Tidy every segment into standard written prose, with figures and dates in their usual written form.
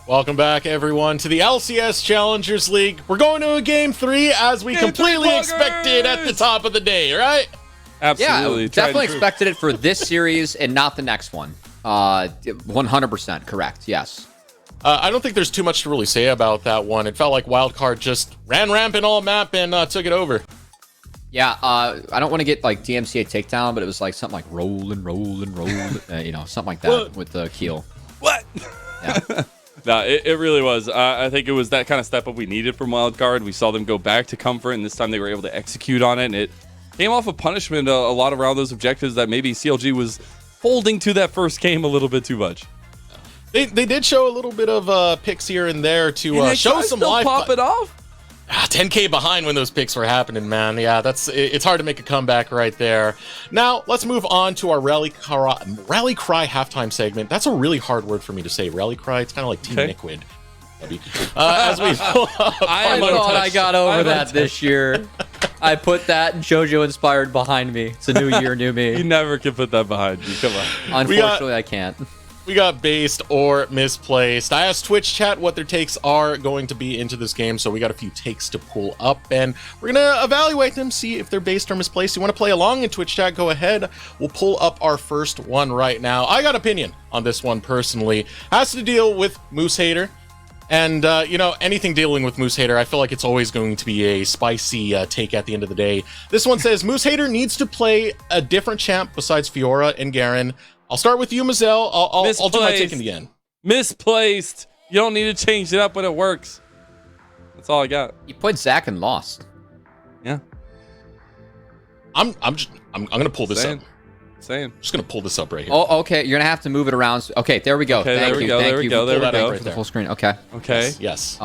Welcome back, everyone, to the LCS Challengers League. We're going to a Game 3 as we completely expected at the top of the day, right? Absolutely. Yeah, definitely expected it for this series and not the next one. 100% correct, yes. I don't think there's too much to really say about that one. It felt like Wildcard just ran rampant all map and took it over. Yeah, I don't want to get like DMCA takedown, but it was like something like roll and roll and roll, something like that with the keel. What? Yeah. No, it really was. I think it was that kind of step up we needed from Wildcard. We saw them go back to Comfort, and this time they were able to execute on it. And it came off of punishment a lot around those objectives that maybe CLG was holding to that first game a little bit too much. They did show a little bit of picks here and there to show some life. Pop it off. 10K behind when those picks were happening, man. Yeah, it's hard to make a comeback right there. Now, let's move on to our Rally Cry halftime segment. That's a really hard word for me to say. Rally Cry, it's kind of like Team Liquid. As we pull up, I thought I got over that this year. I put that JoJo inspired behind me. It's a new year, new me. You never can put that behind you. Come on. Unfortunately, I can't. We got based or misplaced. I asked Twitch chat what their takes are going to be into this game, so we got a few takes to pull up, and we're going to evaluate them, see if they're based or misplaced. You want to play along in Twitch chat, go ahead. We'll pull up our first one right now. I got opinion on this one personally. Has to deal with Moose Hater. And, anything dealing with Moose Hater, I feel like it's always going to be a spicy take at the end of the day. This one says, Moose Hater needs to play a different champ besides Fiora and Garen. I'll start with you, Mazel. I'll do my take in the end. Misplaced. You don't need to change it up when it works. That's all I got. You played Zac and lost. Yeah. I'm gonna pull this up. Same. Just gonna pull this up right here. Oh, okay. You're gonna have to move it around. Okay, there we go. Okay, Thank you. There we go. For the full screen. Okay. Okay. Yes.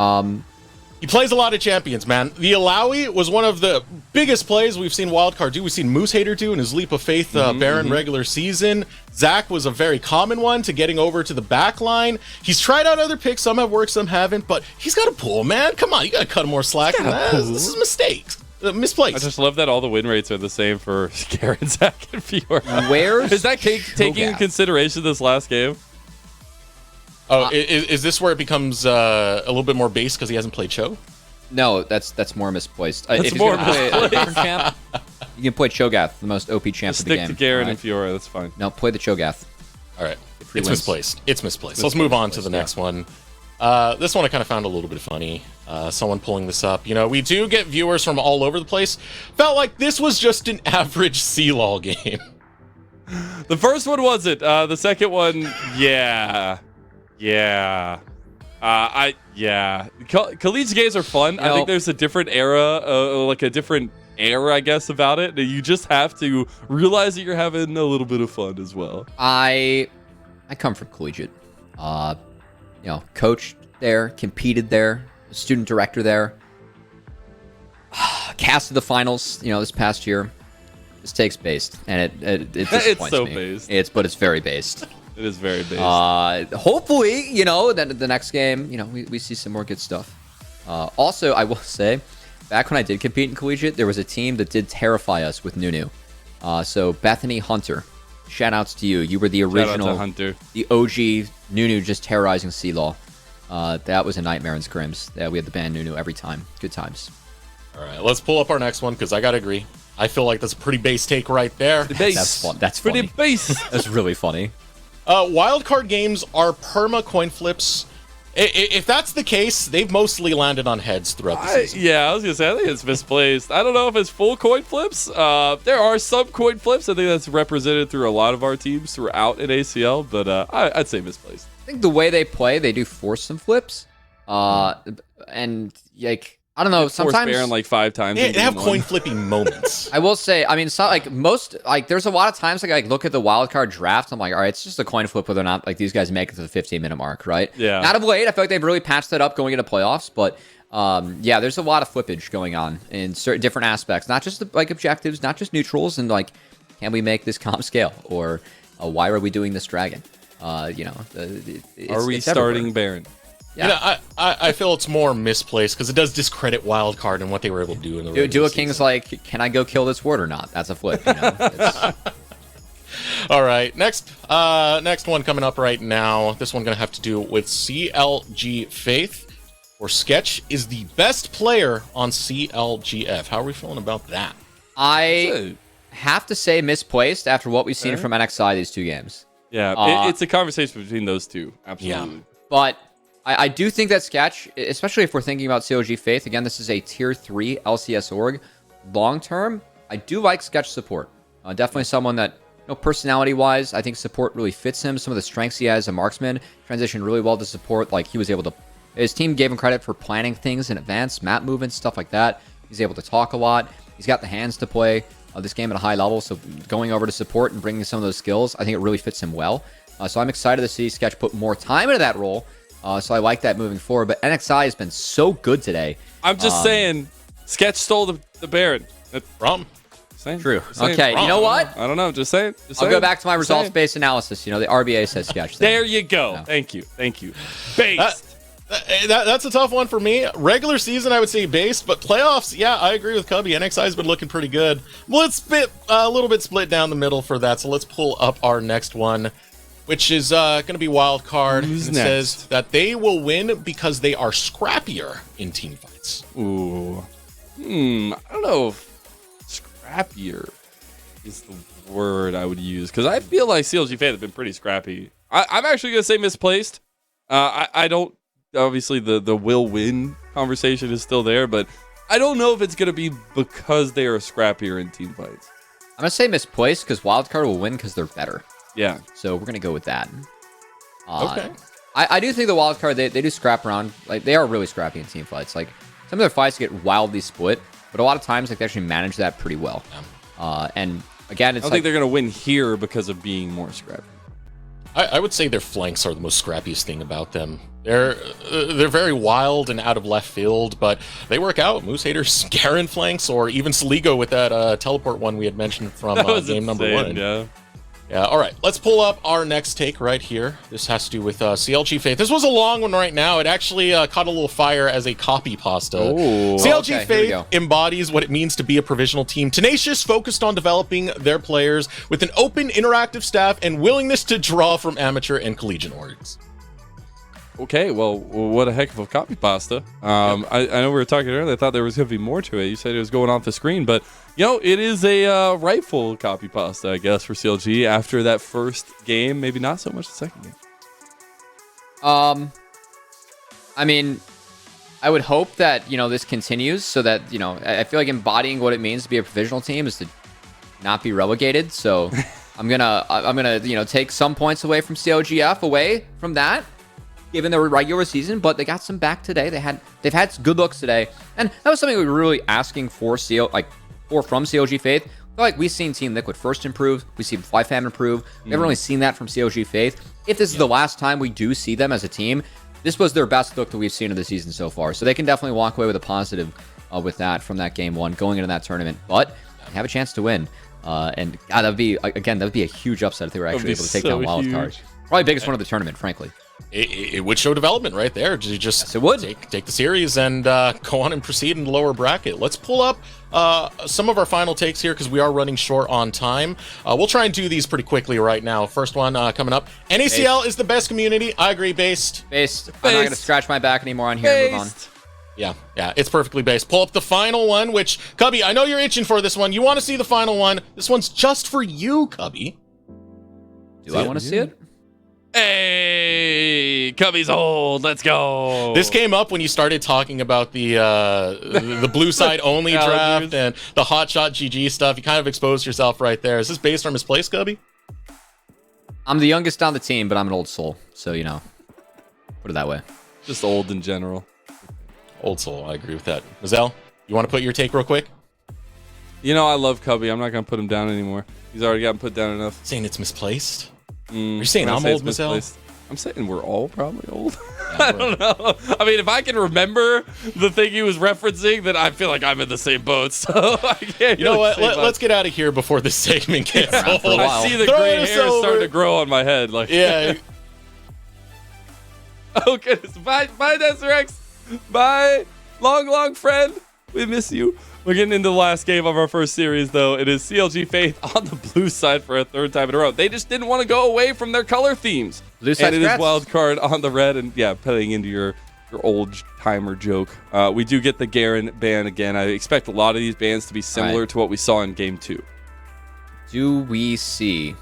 He plays a lot of champions, man. The Alawi was one of the biggest plays we've seen Wildcard do. We've seen Moose Hater do in his Leap of Faith Baron regular season. Zac was a very common one to getting over to the back line. He's tried out other picks. Some have worked, some haven't, but he's got to pull, man. Come on, you got to cut him more slack than that. This is mistakes. Misplaced. I just love that all the win rates are the same for Garen, Zac, and Fiora. Where's is that taking into consideration this last game? Oh, is this where it becomes a little bit more base because he hasn't played Cho? No, that's more misplaced. That's if more play a different champ, you can play Cho'Gath, the most OP champ of the game. Stick to Garen and Fiora, that's fine. No, play the Cho'Gath. All right, it's misplaced. It's misplaced. Let's move on to the next one. This one I kind of found a little bit funny. Someone pulling this up. We do get viewers from all over the place. Felt like this was just an average CLOL game. The first one wasn't. The second one, yeah. Collegiate games are fun. I think there's a different era, I guess, about it. You just have to realize that you're having a little bit of fun as well. I come from collegiate. Coached there, competed there, student director there. Cast to the finals, this past year. This takes based, and it disappoints it's so me. based. But it's very based. It is very based. Hopefully, then the next game, we see some more good stuff. Also, I will say, back when I did compete in collegiate, there was a team that did terrify us with Nunu. So Bethany Hunter, shout outs to you. You were the original, the OG Nunu just terrorizing CLOL. That was a nightmare in scrims. Yeah, we had the ban Nunu every time. Good times. All right, let's pull up our next one because I gotta agree. I feel like that's a pretty base take right there. That's fun. That's funny. Pretty base. That's really funny. Wildcard games are perma coin flips. If that's the case, they've mostly landed on heads throughout the season. Yeah, I was gonna say I think it's misplaced. I don't know if it's full coin flips. There are some coin flips. I think that's represented through a lot of our teams throughout in ACL, but I'd say misplaced. I think the way they play, they do force some flips. And I don't know. Sometimes Baron like 5 times. They have coin flipping moments. I will say, there's a lot of times I look at the wildcard draft. I'm like, all right, it's just a coin flip whether or not these guys make it to the 15-minute mark, right? Yeah. Not of late. I feel like they've really patched that up going into playoffs, but there's a lot of flippage going on in certain different aspects, not just objectives, not just neutrals, and can we make this comp scale, or why are we doing this dragon? Are we starting Baron? Yeah. I feel it's more misplaced because it does discredit Wildcard and what they were able to do in the regular Duo season. King's can I go kill this ward or not? That's a flip. All right, next one coming up right now. This one gonna have to do with CLG Faith, or Sketch is the best player on CLGF. How are we feeling about that? I have to say misplaced after what we've seen from NXI these 2 games. Yeah, it's a conversation between those two. Absolutely. Yeah. But I do think that Sketch, especially if we're thinking about CLG Faith, again, this is a tier 3 LCS org. Long term, I do like Sketch support. Definitely someone that, personality-wise, I think support really fits him. Some of the strengths he has as a marksman transitioned really well to support. Like, he was able to... His team gave him credit for planning things in advance, map movements, stuff like that. He's able to talk a lot. He's got the hands to play this game at a high level, so going over to support and bringing some of those skills, I think it really fits him well. So I'm excited to see Sketch put more time into that role. So I like that moving forward. But NXI has been so good today. I'm just saying, Sketch stole the Baron. From? True. Okay, you know what? I don't know. Just saying. I'll go back to my results-based analysis. The RBA says Sketch. There you go. Yeah. Thank you. Based. That's a tough one for me. Regular season, I would say based, but playoffs, yeah, I agree with Cubby. NXI has been looking pretty good. Well, it's a little bit split down the middle for that, so let's pull up our next one, which is going to be Wildcard. Who's it next? says that they will win because they are scrappier in team fights. Ooh. I don't know if scrappier is the word I would use, because I feel like CLG Faith have been pretty scrappy. I'm actually going to say misplaced. I don't... Obviously, the will win conversation is still there, but I don't know if it's going to be because they are scrappier in team fights. I'm going to say misplaced because Wildcard will win because they're better. Yeah. So we're going to go with that. Okay. I do think the Wildcard, they do scrap around. Like, they are really scrappy in team fights. Like, some of their fights get wildly split, but a lot of times, like, they actually manage that pretty well. And, again, it's I don't think they're going to win here because of being more scrappy. I would say their flanks are the most scrappiest thing about them. They're very wild and out of left field, but they work out. Moose Haters, Garen flanks, or even Saligo with that teleport one we had mentioned from game number 1. Yeah. Yeah, all right. Let's pull up our next take right here. This has to do with CLG Faith. This was a long one right now. It actually caught a little fire as a copy pasta. Ooh, CLG okay, Faith embodies what it means to be a provisional team. Tenacious, focused on developing their players with an open, interactive staff and willingness to draw from amateur and collegiate orgs. Okay, well, what a heck of a copy pasta. I know we were talking earlier. I thought there was going to be more to it. You said it was going off the screen, but, it is a rightful copy pasta, I guess, for CLG after that first game. Maybe not so much the second game. I mean, I would hope that, this continues so that, I feel like embodying what it means to be a provisional team is to not be relegated. So I'm gonna, take some points away from CLGF, away from that, given their regular season, but they got some back today. They've had good looks today, and that was something we were really asking for from CLG Faith. I feel like we've seen Team Liquid first improve, we've seen FlyFam improve. We haven't really seen that from CLG Faith. If this is the last time we do see them as a team, this was their best look that we've seen of the season so far. So they can definitely walk away with a positive with that from that game 1 going into that tournament. But they have a chance to win, and God, that would be a huge upset if they were actually able to take down Wildcard. Probably biggest one of the tournament, frankly. It would show development right there. Just yes, it would. Take the series and go on and proceed in the lower bracket. Let's pull up some of our final takes here because we are running short on time. We'll try and do these pretty quickly right now. First one coming up. NACL is the best community. I agree, based. I'm not going to scratch my back anymore on here and move on. Yeah, it's perfectly based. Pull up the final one, which, Cubby, I know you're itching for this one. You want to see the final one. This one's just for you, Cubby. Do I want to see it? Hey, Cubby's old. Let's go. This came up when you started talking about the blue side only draft and the hotshot GG stuff. You kind of exposed yourself right there. Is this based on misplaced, Cubby? I'm the youngest on the team, but I'm an old soul. So, put it that way. Just old in general. Old soul. I agree with that. Mazel, you want to put your take real quick? I love Cubby. I'm not going to put him down anymore. He's already gotten put down enough. Saying it's misplaced? You're saying I'm old, Mazel? I'm saying we're all probably old. I don't know. I mean, if I can remember the thing he was referencing, then I feel like I'm in the same boat. So I can't. You know what? Let's get out of here before this segment gets old. I see the gray hair starting to grow on my head. Yeah. Oh goodness! Bye, Deserex. Bye, long friend. We miss you. We're getting into the last game of our first series, though. It is CLG Faith on the blue side for a third time in a row. They just didn't want to go away from their color themes. Blue side, and it is scratch. Wildcard on the red. And yeah, playing into your old timer joke. We do get the Garen ban again. I expect a lot of these bans to be similar to what we saw in game 2. Do we see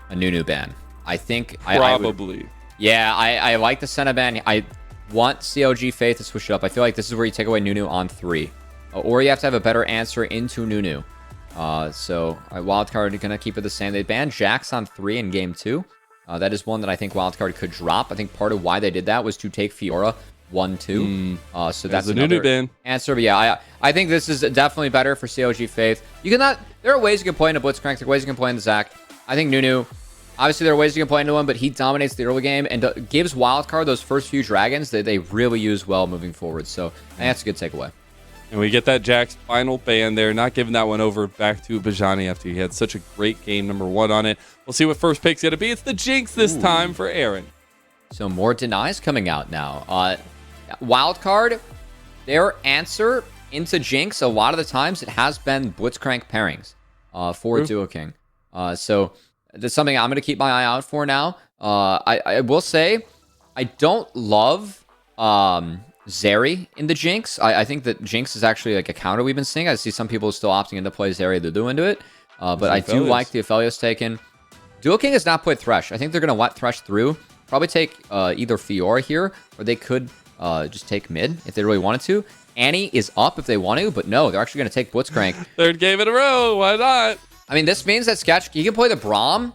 a Nunu ban? I think Probably. I like the Senna ban. I want CLG Faith to switch it up. I feel like this is where you take away Nunu on 3. Or you have to have a better answer into Nunu. So Wildcard are going to keep it the same. They banned Jax on 3 in game 2. That is one that I think Wildcard could drop. I think part of why they did that was to take Fiora 1-2. So that's the another Nunu ban answer. But yeah, I think this is definitely better for CLG Faith. You cannot. There are ways you can play into Blitzcrank. There are ways you can play into Zac. I think Nunu. Obviously, there are ways you can play into him, but he dominates the early game and gives Wildcard those first few dragons that they really use well moving forward. So I think that's a good takeaway. And we get that Jack's final ban there, not giving that one over back to Bajani after he had such a great game number 1 on it. We'll see what first pick's going to be. It's the Jinx this time for Aaron. So more denies coming out now. Wildcard, their answer into Jinx, a lot of the times it has been Blitzcrank pairings for Duo King. So that's something I'm going to keep my eye out for now. I will say I don't love Zeri in the Jinx. I think that Jinx is actually like a counter we've been seeing. I see some people still opting in to play Zeri. They're doing it. But I do like the Aphelios taken. Duo King has not played Thresh. I think they're going to let Thresh through. Probably take either Fiora here, or they could just take mid if they really wanted to. Annie is up if they want to, but no, they're actually going to take Blitzcrank. Third game in a row. Why not? I mean, this means that Sketch, he can play the Braum.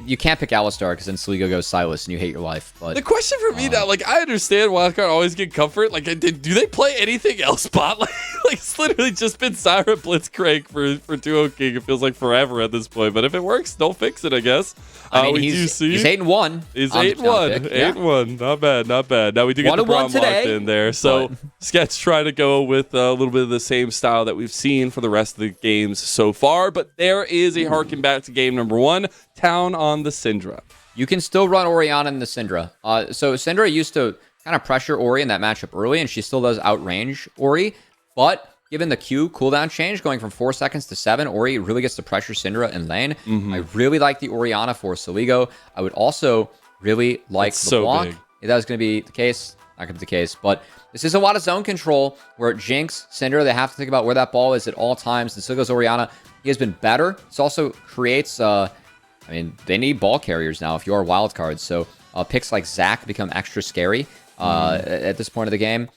You can't pick Alistar because then Sligo goes Silas and you hate your life. But the question for me now, like, I understand Wildcard always get comfort. Like, do they play anything else spot? Like it's literally just been Siren Blitzcrank for Duo King. It feels like forever at this point. But if it works, don't fix it, I guess. I mean, he's 8-1. He's 8-1. 8-1. Not bad, not bad. Now we do get the Braum locked in there. So Sketch trying to go with a little bit of the same style that we've seen for the rest of the games so far. But there is a harken back to game number 1. Town on the Syndra. You can still run Orianna in the Syndra. So Syndra used to kind of pressure Ori in that matchup early, and she still does outrange Ori. But given the Q cooldown change going from 4 seconds to 7, Ori really gets to pressure Syndra in lane. I really like the Orianna for Saligo. I would also really like the block. If that was going to be the case, not going to be the case. But this is a lot of zone control where Jinx, Syndra, they have to think about where that ball is at all times. And Saligo's Orianna, he has been better. This also creates... I mean, they need ball carriers now if you are Wildcard. So picks like Zac become extra scary at this point of the game.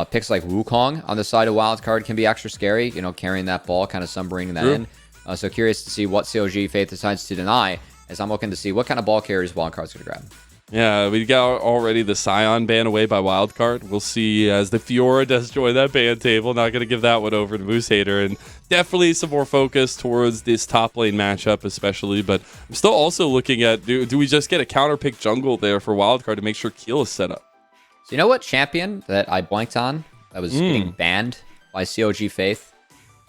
Picks like Wukong on the side of Wildcard can be extra scary, you know, carrying that ball, kind of sunbringing that in. So curious to see what CLG Faith decides to deny, as I'm looking to see what kind of ball carriers Wildcard's going to grab. Yeah, we got already the Scion ban away by Wildcard. We'll see as the Fiora does join that ban table. Not going to give that one over to Moose Hater. And definitely some more focus towards this top lane matchup especially. But I'm still also looking at, do we just get a counter pick jungle there for Wildcard to make sure Keel is set up? So you know what champion that I blanked on that was getting banned by CLG Faith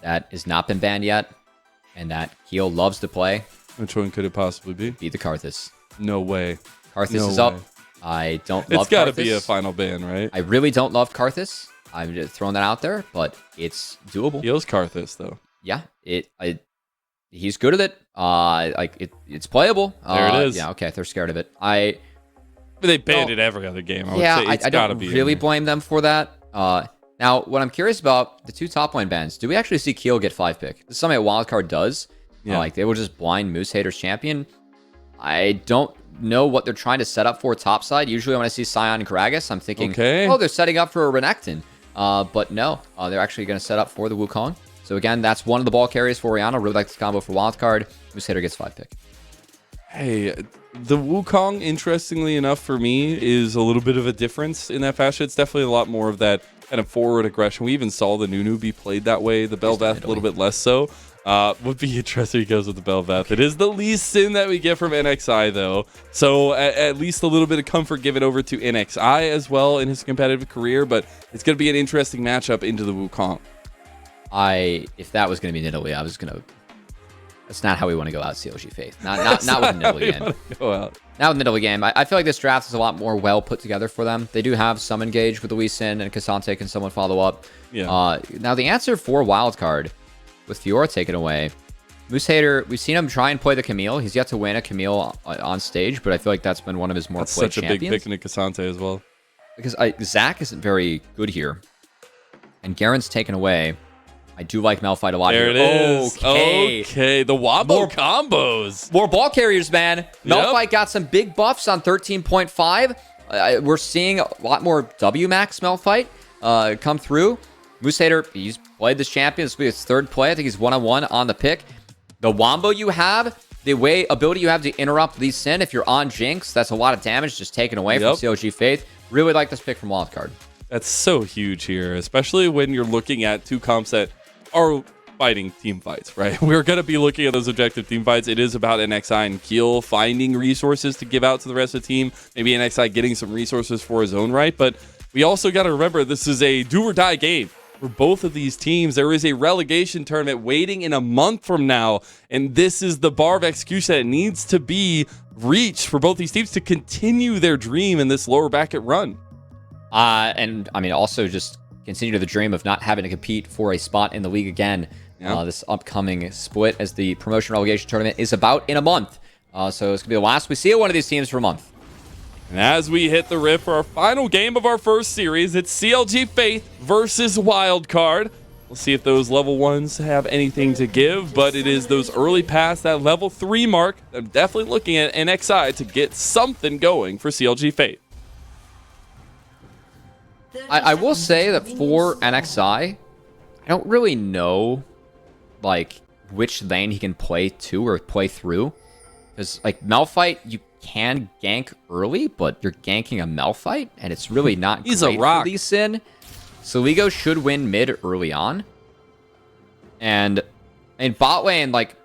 that has not been banned yet and that Keel loves to play? Which one could it possibly be? Be the Karthus. No way. Karthus is up. I don't love Karthus. It's got to be a final ban, right? I really don't love Karthus. I'm just throwing that out there, but it's doable. Heals Karthus, though. Yeah, he's good at it. It's playable. There it is. Yeah, okay, they're scared of it. They banned it every other game. I don't really blame them for that. Now, what I'm curious about, the 2 top lane bans, do we actually see Keel get 5-pick? This is something a Wildcard does. Yeah. Like, they will just blind Moose Hater's champion. I don't know what they're trying to set up for topside. Usually when I see Sion and Gragas, I'm thinking, oh, they're setting up for a Renekton. But no, they're actually going to set up for the Wukong. So again, that's one of the ball carriers for Orianna. Really like this combo for Wildcard. Moose Hater gets 5-pick. Hey, the Wukong, interestingly enough for me, is a little bit of a difference in that fashion. It's definitely a lot more of that kind of forward aggression. We even saw the Nunu be played that way. The Bel'Veth a little bit less so. Would be interesting. He goes with the Bel'Veth. Okay. It is the least sin that we get from NXI, though. So at least a little bit of comfort given over to NXI as well in his competitive career. But it's going to be an interesting matchup into the Wukong. If that was going to be Nidalee, I was going to... That's not how we want to go out, CLG Faith. Not with Nidalee in. Go out. Now in the middle of the game, I feel like this draft is a lot more well put together for them. They do have some engage with Lee Sin, and Cassante can someone follow up. Yeah. Now the answer for Wildcard, with Fiora taken away, Moose Hater, we've seen him try and play the Camille. He's yet to win a Camille on stage, but I feel like that's been one of his more played champions. Such a big pick into Cassante as well. Because Zach isn't very good here. And Garen's taken away. I do like Malphite a lot there here. It is. Okay. The wombo combos. More ball carriers, man. Malphite got some big buffs on 13.5. We're seeing a lot more WMAX Malphite come through. Moose Hater, he's played this champion. This will be his third play. I think he's 1-on-1 on the pick. The wombo you have, the ability you have to interrupt Lee Sin if you're on Jinx, that's a lot of damage just taken away from CLG Faith. Really like this pick from Wildcard. That's so huge here, especially when you're looking at two comps that are fighting team fights, right? We're going to be looking at those objective team fights. It is about NXI and Keel finding resources to give out to the rest of the team. Maybe NXI getting some resources for his own right, but we also got to remember this is a do-or-die game. For both of these teams, there is a relegation tournament waiting in a month from now, and this is the bar of execution that needs to be reached for both these teams to continue their dream in this lower bracket run. And I mean, also just continue the dream of not having to compete for a spot in the league again. This upcoming split as the promotion relegation tournament is about in a month. So it's going to be the last we see of one of these teams for a month. And as we hit the rift for our final game of our first series, it's CLG Faith versus Wildcard. We'll see if those level 1s have anything to give, but it is those early past that level 3 mark. I'm definitely looking at NXI to get something going for CLG Faith. I will say that for NXI, I don't really know like which lane he can play to or play through. Because like Malphite, you can gank early, but you're ganking a Malphite, and it's really not He's great a rock. for Lee Sin. Soligo should win mid early on. And in bot lane, like,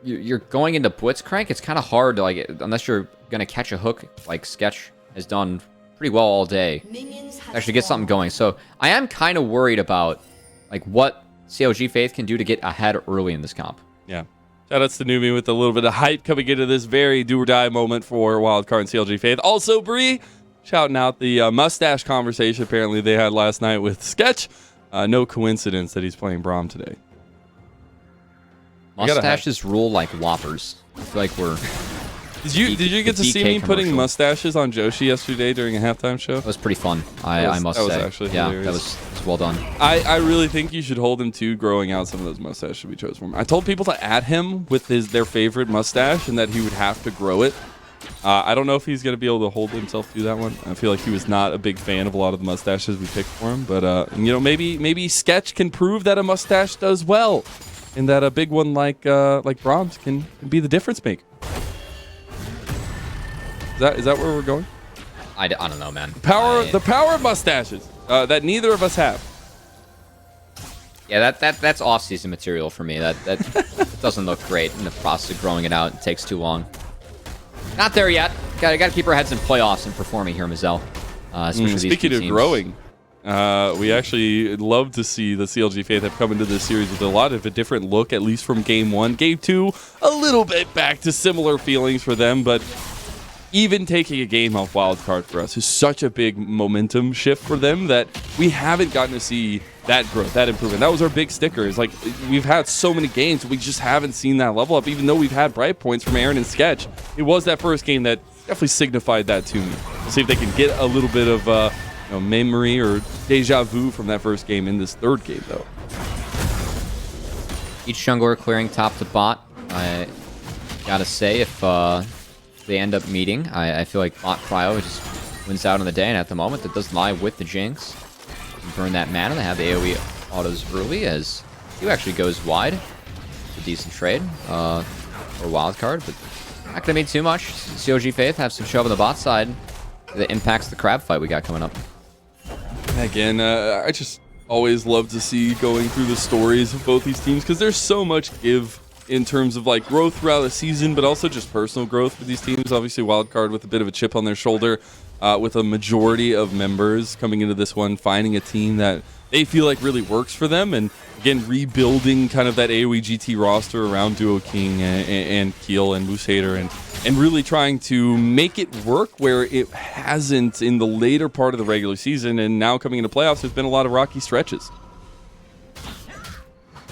you're going into Blitzcrank, it's kind of hard to, like, unless you're going to catch a hook, like Sketch has done pretty well all day, actually get something going. So I am kind of worried about, like, what CLG Faith can do to get ahead early in this comp. Yeah. Shoutouts to Numi with a little bit of hype coming into this very do-or-die moment for Wildcard and CLG Faith. Also, Bree, shouting out the mustache conversation apparently they had last night with Sketch. No coincidence that he's playing Braum today. Mustaches rule like Whoppers. I feel like we're... Did you get to see me putting mustaches on Joshi yesterday during a halftime show? It was pretty fun, I must say. That was actually hilarious. That was well done. I really think you should hold him to growing out some of those mustaches we chose for him. I told people to add him with their favorite mustache and that he would have to grow it. I don't know if he's going to be able to hold himself to that one. I feel like he was not a big fan of a lot of the mustaches we picked for him. But, maybe Sketch can prove that a mustache does well and that a big one like Brahms can be the difference maker. Is that where we're going? I don't know, man. The power of mustaches that neither of us have. Yeah, that's off-season material for me. That doesn't look great in the process of growing it out. It takes too long. Not there yet. Got to keep our heads in playoffs and performing here, Mazel. Speaking of growing, we actually love to see the CLG Faith have come into this series with a lot of a different look, at least from Game 1. Game 2, a little bit back to similar feelings for them, but even taking a game off Wildcard for us is such a big momentum shift for them that we haven't gotten to see that growth, that improvement. That was our big sticker. It's like we've had so many games, we just haven't seen that level up, even though we've had bright points from Aaron and Sketch. It was that first game that definitely signified that to me. We'll see if they can get a little bit of memory or deja vu from that first game in this third game, though. Each jungler clearing top to bot. I gotta say, if they end up meeting, I feel like bot Cryo just wins out on the day, and at the moment that does lie with the Jinx. Burn that mana. They have the AoE autos early as Q actually goes wide. It's a decent trade or Wildcard, but not gonna mean too much. COG Faith have some shove on the bot side that impacts the crab fight we got coming up. Again, I just always love to see going through the stories of both these teams because there's so much give in terms of like growth throughout the season, but also just personal growth for these teams. Obviously, Wildcard with a bit of a chip on their shoulder, with a majority of members coming into this one, finding a team that they feel like really works for them. And again, rebuilding kind of that AoE GT roster around Duo King and Keel and Moose Hater, and really trying to make it work where it hasn't in the later part of the regular season. And now coming into playoffs, there's been a lot of rocky stretches.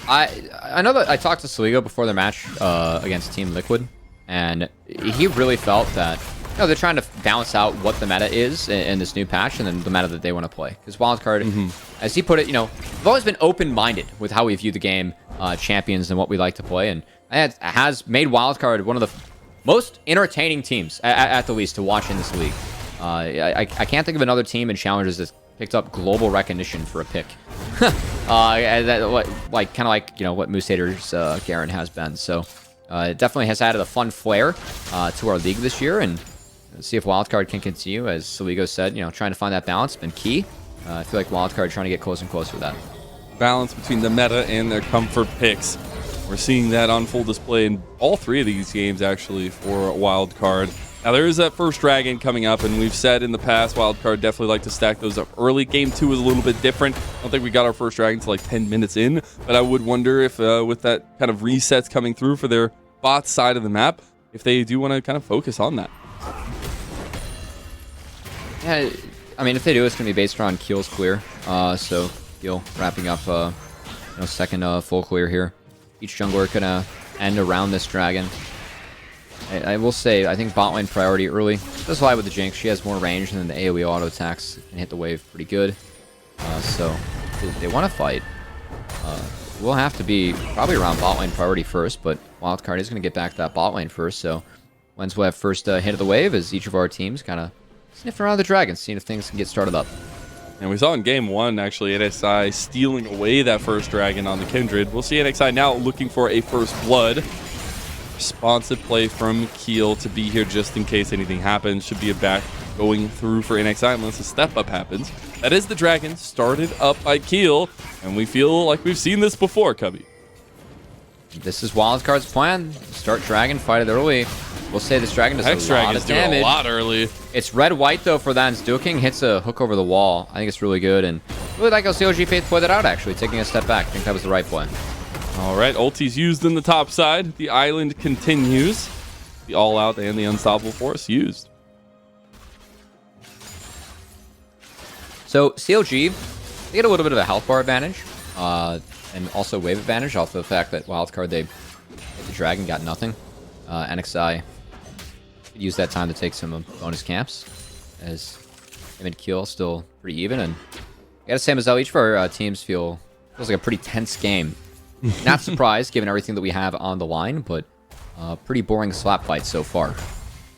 I know that I talked to Saligo before their match against Team Liquid, and he really felt that they're trying to balance out what the meta is in this new patch and then the meta that they want to play. Because Wildcard, as he put it, we've always been open-minded with how we view the game, champions, and what we like to play, and it has made Wildcard one of the most entertaining teams, at the least, to watch in this league. I can't think of another team in Challengers that's picked up global recognition for a pick. Kind of like what Moose Hater's Garen has been. So it definitely has added a fun flair to our league this year, and see if Wildcard can continue. As Saligo said, trying to find that balance has been key. I feel like Wildcard trying to get closer and closer to that. Balance between the meta and their comfort picks. We're seeing that on full display in all three of these games, actually, for Wildcard. Now, there is that first dragon coming up, and we've said in the past, Wildcard definitely like to stack those up early. Game 2 is a little bit different. I don't think we got our first dragon until like 10 minutes in, but I would wonder if with that kind of resets coming through for their bot side of the map, if they do want to kind of focus on that. Yeah, I mean, if they do, it's going to be based around Keel's clear. So Keel wrapping up second full clear here. Each jungler going to end around this dragon. I will say, I think bot lane priority early. Does lie with the Jinx. She has more range, and then the AoE auto attacks can hit the wave pretty good. So they want to fight. We'll have to be probably around bot lane priority first, but Wildcard is going to get back to that bot lane first. So Lens will have first hit of the wave as each of our teams kind of sniffing around the dragon, seeing if things can get started up. And we saw in game 1, actually, NXI stealing away that first dragon on the Kindred. We'll see NXI now looking for a first blood. Responsive play from Keel to be here just in case anything happens. Should be a back going through for NXI unless a step up happens. That is the dragon started up by Keel, and we feel like we've seen this before, Cubby. This is Wildcard's plan. Start dragon, fight it early. We'll say this dragon does Hex a lot Dragon's of doing damage. a lot early. It's red-white, though, for that. And Duo King hits a hook over the wall. I think it's really good. And really like how CLG Faith played that out, actually, taking a step back. I think that was the right play. All right, ulti's used in the top side. The island continues. The all-out and the unstoppable force used. So CLG, they get a little bit of a health bar advantage. And also wave advantage off the fact that Wildcard, they hit the dragon, got nothing. NXI could use that time to take some bonus camps, as him and Keel still pretty even. And I gotta say, Mazel, each of our teams feels like a pretty tense game. Not surprised, given everything that we have on the line, but pretty boring slap fight so far.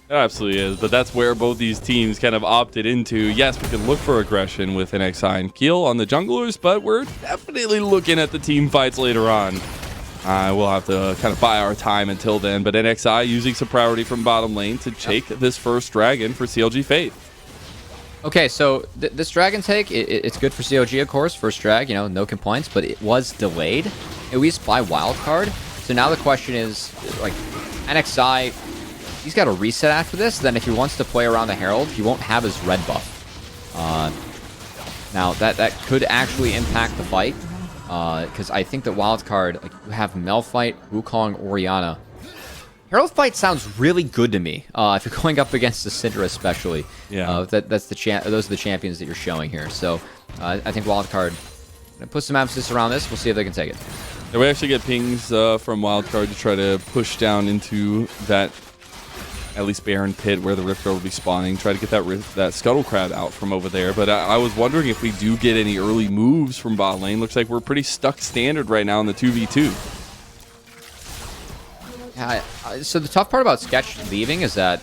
It absolutely is, but that's where both these teams kind of opted into. Yes, we can look for aggression with NXI and Keel on the junglers, but we're definitely looking at the team fights later on. We'll have to kind of buy our time until then, but NXI using some priority from bottom lane to take this first dragon for CLG Fate. Okay, so this dragon take, it's good for CLG, of course. First drag, no complaints, but it was delayed, at least by Wildcard. So now the question is, like, NXI, he's got to reset after this. Then if he wants to play around the Herald, he won't have his red buff. Now, that could actually impact the fight. Because I think that Wildcard, like, you have Malphite, Wukong, Orianna. Herald fight sounds really good to me. If you're going up against the Syndra, especially. Yeah. Those are the champions that you're showing here. So I think Wildcard gonna put some emphasis around this. We'll see if they can take it. Yeah, we actually get pings from Wildcard to try to push down into that at least Baron pit where the Rift Guard will be spawning. Try to get that Scuttle Crab out from over there. But I was wondering if we do get any early moves from bot lane. Looks like we're pretty stuck standard right now in the 2v2. Yeah, so the tough part about Sketch leaving is that,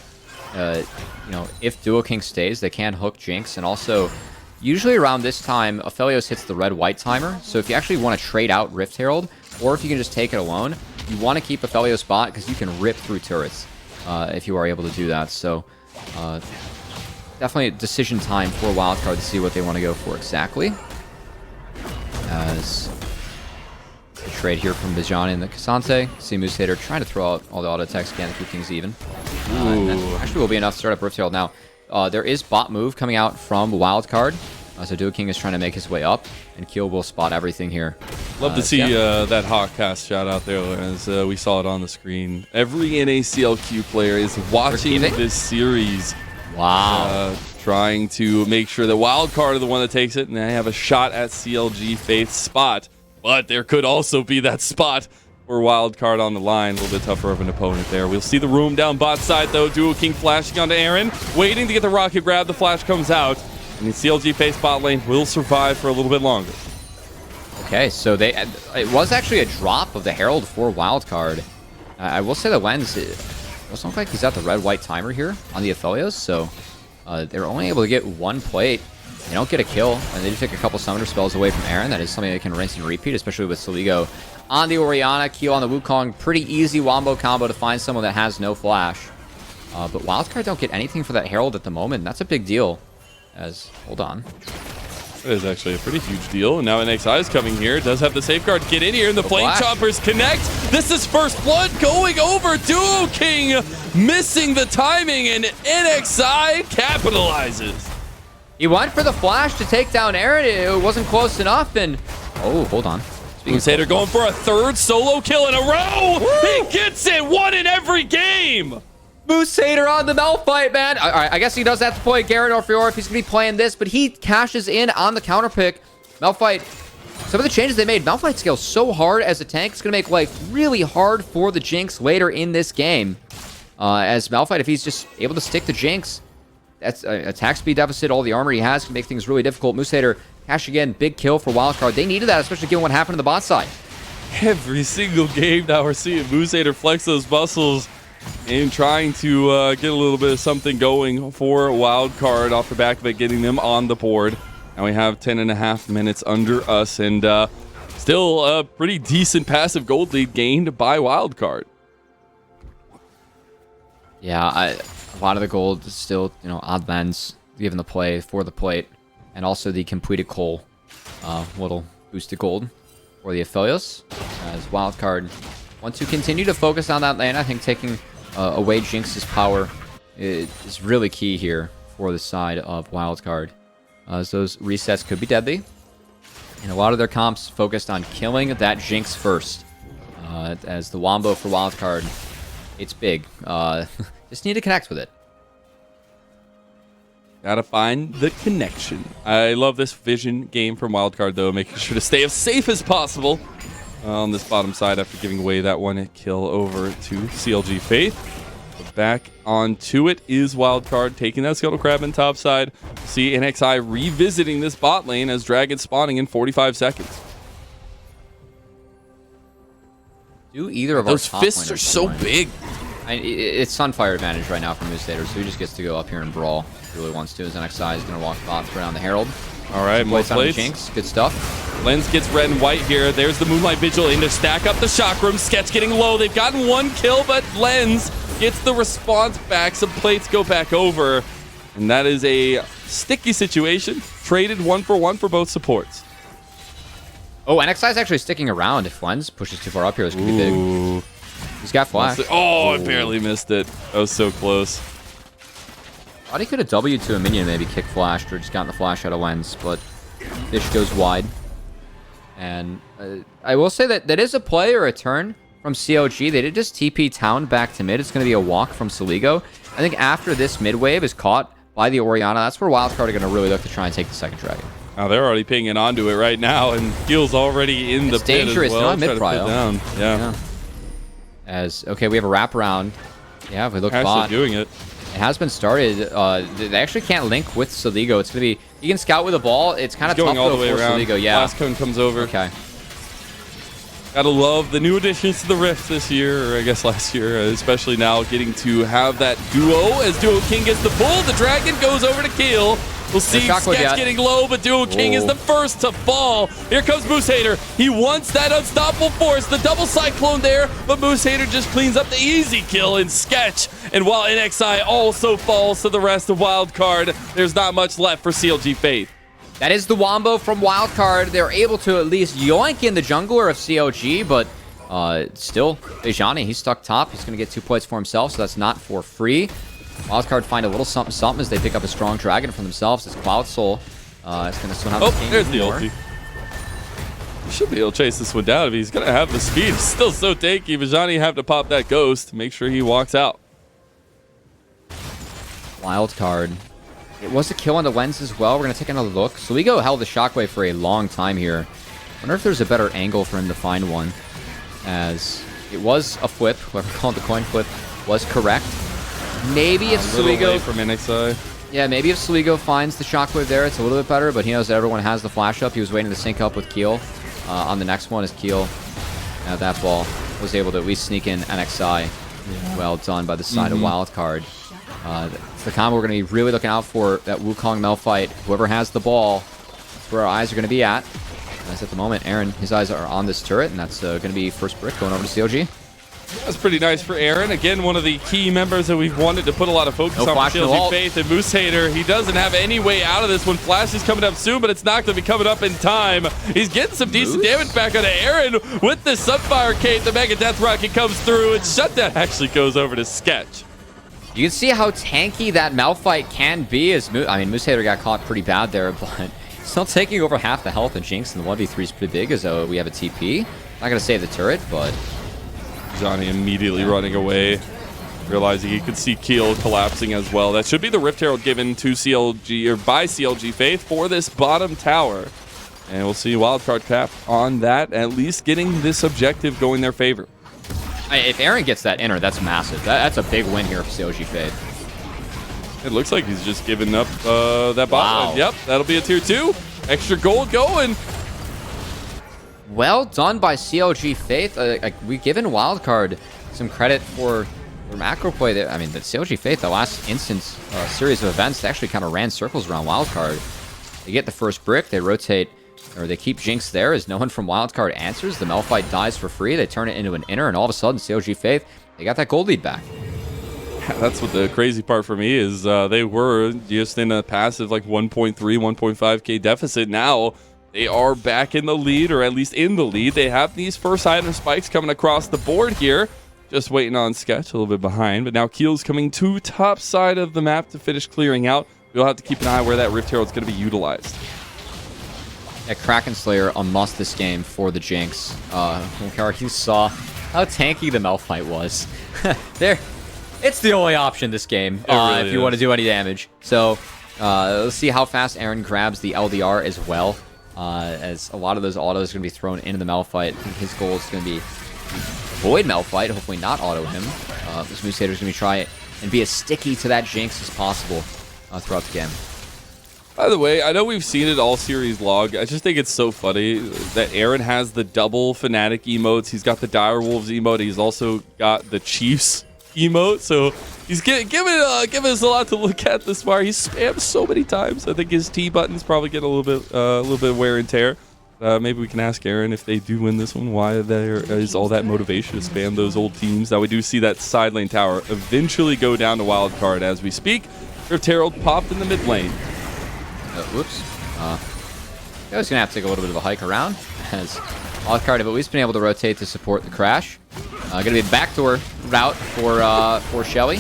if Duo King stays, they can hook Jinx. And also, usually around this time, Aphelios hits the red-white timer. So if you actually want to trade out Rift Herald, or if you can just take it alone, you want to keep Aphelios bot because you can rip through turrets if you are able to do that. So definitely a decision time for Wildcard to see what they want to go for exactly. As a trade here from Bijan and the Cassante. See Moose Hater trying to throw out all the auto attacks again to keep things even. And that actually will be enough to start up Rift Herald now. There is bot move coming out from Wildcard. So Duo King is trying to make his way up, and Keel will spot everything here. Love to see that hawk cast shot out there, as we saw it on the screen. Every NACLQ player is watching this series. Wow. Trying to make sure that Wildcard are the one that takes it, and they have a shot at CLG Faith's spot. But there could also be that spot for Wildcard on the line. A little bit tougher of an opponent there. We'll see the room down bot side, though. Duo King flashing onto Aaron, waiting to get the rocket grab. The flash comes out, and the CLG Faith bot lane will survive for a little bit longer. Okay, so it was actually a drop of the Herald for Wildcard. I will say the Lens, it doesn't look like he's at the red-white timer here on the Aphelios, so they're only able to get one plate. They don't get a kill, and they do take a couple summoner spells away from Aaron. That is something they can rinse and repeat, especially with Soligo on the Orianna, Keel on the Wukong. Pretty easy wombo combo to find someone that has no flash. But Wildcard don't get anything for that Herald at the moment, and that's a big deal. Hold on. It is actually a pretty huge deal. And now NXI is coming here. Does have the safeguard. Get in here, and the Flame Choppers connect. This is first blood going over. Duo King missing the timing, and NXI capitalizes. He went for the flash to take down Aaron. It wasn't close enough, and... Oh, hold on. Crusader going for a third solo kill in a row. Woo! He gets it. One in every game. Moosehater on the Malphite, man. All right, I guess he does have to play Garen or Fiora if he's going to be playing this, but he cashes in on the counter pick. Malphite, some of the changes they made, Malphite scales so hard as a tank. It's going to make life really hard for the Jinx later in this game. As Malphite, if he's just able to stick to Jinx, that's attack speed deficit, all the armor he has can make things really difficult. Moosehater, cash again, big kill for Wildcard. They needed that, especially given what happened to the bot side. Every single game now we're seeing Moosehater flex those muscles and trying to get a little bit of something going for Wildcard off the back of it, getting them on the board. And we have 10.5 minutes under us, and still a pretty decent passive gold lead gained by Wildcard. Yeah, a lot of the gold is still, odd lens given the play for the plate, and also the completed coal, little boosted gold for the Aphelios. As Wildcard want to continue to focus on that lane, I think taking away Jinx's power is really key here for the side of Wildcard. As those resets could be deadly, and a lot of their comps focused on killing that Jinx first. As the wombo for Wildcard, it's big. Just need to connect with it. Gotta find the connection. I love this vision game from Wildcard, though, making sure to stay as safe as possible on this bottom side after giving away that one kill over to CLG Faith. But back onto it is Wildcard, taking that Scuttle Crab in top side. See NXI revisiting this bot lane as Dragon spawning in 45 seconds. Do either of those fists are so big. It's Sunfire advantage right now for Moosehater, so he just gets to go up here and brawl if he really wants to. As NXI is going to walk bot around the Herald. All right, more plates. Jinx. Good stuff. Lens gets red and white here. There's the Moonlight Vigil in to stack up the shock room. Sketch getting low. They've gotten one kill, but Lens gets the response back. Some plates go back over, and that is a sticky situation. Traded 1-for-1 for both supports. Oh, NXI is actually sticking around. If Lens pushes too far up here, this could be big. He's got flash. Oh, I barely missed it. That was so close. Thought he could have W'd to a minion, maybe kick flashed or just gotten the flash out of Lens, but Fish goes wide. And I will say that is a play or a turn from CLG. They did just TP Town back to mid. It's going to be a walk from Soligo. I think after this mid wave is caught by the Orianna, that's where Wildcard are going to really look to try and take the second dragon. Oh, they're already pinging onto it right now, and Keel's already in the pit as well. It's dangerous. Not mid prio. Yeah. Okay, we have a wraparound. Yeah, if we look bot. Doing it. It has been started. They actually can't link with Soligo. It's going to be... You can scout with a ball. It's kind of tough going all the way for around. Soligo. Yeah. Last cone comes over. Okay. Gotta love the new additions to the Rift this year, or I guess last year, especially now getting to have that duo as Duo King gets the pull. The dragon goes over to Keel. We'll see Sketch getting low, but Duo King is the first to fall. Here comes Moosehater. He wants that unstoppable force, the double cyclone there, but Moosehater just cleans up the easy kill in Sketch. And while NXI also falls to the rest of Wildcard, there's not much left for CLG Faith. That is the wombo from Wildcard. They're able to at least yoink in the jungler of CLG, but still, Bejani, he's stuck top. He's going to get 2 plates for himself, so that's not for free. Wildcard find a little something as they pick up a strong dragon for themselves. It's Cloud Soul It's going to swing out Oh, the king there's the more. ulti. He should be able to chase this one down if he's going to have the speed. It's still so tanky. Vajani have to pop that ghost to make sure he walks out. Wildcard. It was a kill on the lens as well. We're going to take another look. So we go held the shockwave for a long time here. Wonder if there's a better angle for him to find one. As it was a flip. Whoever called the coin flip was correct. Maybe if Suigo from NXI. Yeah, maybe if Sligo finds the shockwave there, it's a little bit better, but he knows that everyone has the flash up. He was waiting to sync up with Keel. On the next one is Keel. Now that ball was able to at least sneak in NXI. Yeah. Well done by the side of Wildcard. It's the combo we're going to be really looking out for, that Wukong Malphite. Whoever has the ball, that's where our eyes are going to be at. As at the moment, Aaron, his eyes are on this turret, and that's going to be first brick going over to CLG. That's pretty nice for Aaron. Again, one of the key members that we've wanted to put a lot of focus on for CLG Faith. And Moose Hater, he doesn't have any way out of this one. Flash is coming up soon, but it's not going to be coming up in time. He's getting some decent damage back onto Aaron with the Sunfire Cape. The Mega Death Rocket comes through, and Shutdown actually goes over to Sketch. You can see how tanky that Malphite can be. Moose Hater got caught pretty bad there, but still taking over half the health of Jinx, and the 1v3 is pretty big, as though we have a TP. Not going to save the turret, but Johnny immediately running away, realizing he could see Keel collapsing as well. That should be the Rift Herald given to CLG, or by CLG Faith, for this bottom tower. And we'll see Wildcard cap on that, at least getting this objective going their favor. If Aaron gets that inner, that's massive. That's a big win here for CLG Faith. It looks like he's just giving up that bot lane. Yep, that'll be a tier 2. Extra gold going. Well done by CLG Faith. We've given Wildcard some credit for macro play. The CLG Faith, the last instance series of events, they actually kind of ran circles around Wildcard. They get the first brick, they rotate, or they keep Jinx there as no one from Wildcard answers. The Malphite dies for free. They turn it into an inner, and all of a sudden, CLG Faith, they got that gold lead back. That's what the crazy part for me is. They were just in a passive like 1.3, 1.5k deficit. Now they are back in the lead, or at least in the lead. They have these first item spikes coming across the board here. Just waiting on Sketch, a little bit behind. But now Keel's coming to top side of the map to finish clearing out. We'll have to keep an eye where that Rift Herald's going to be utilized. Yeah, Kraken Slayer a must this game for the Jinx. You saw how tanky the Malphite was. It's the only option this game if you want to do any damage. So let's see how fast Aaron grabs the LDR as well. As a lot of those autos are going to be thrown into the Malphite. I think his goal is going to be avoid Malphite, hopefully not auto him. This Moose Hater is going to try and be as sticky to that Jinx as possible throughout the game. By the way, I know we've seen it all series log. I just think it's so funny that Aaron has the double Fnatic emotes. He's got the Direwolves emote. He's also got the Chiefs emote. So he's giving us a lot to look at this far. He's spammed so many times. I think his T button's probably getting a little bit wear and tear. Maybe we can ask Aaron if they do win this one, why there is all that motivation to spam those old teams. Now we do see that side lane tower eventually go down to Wildcard as we speak. Rift Herald popped in the mid lane. Whoops. I was going to have to take a little bit of a hike around, as Wildcard have at least been able to rotate to support the crash. Going to be a backdoor route for Shelly.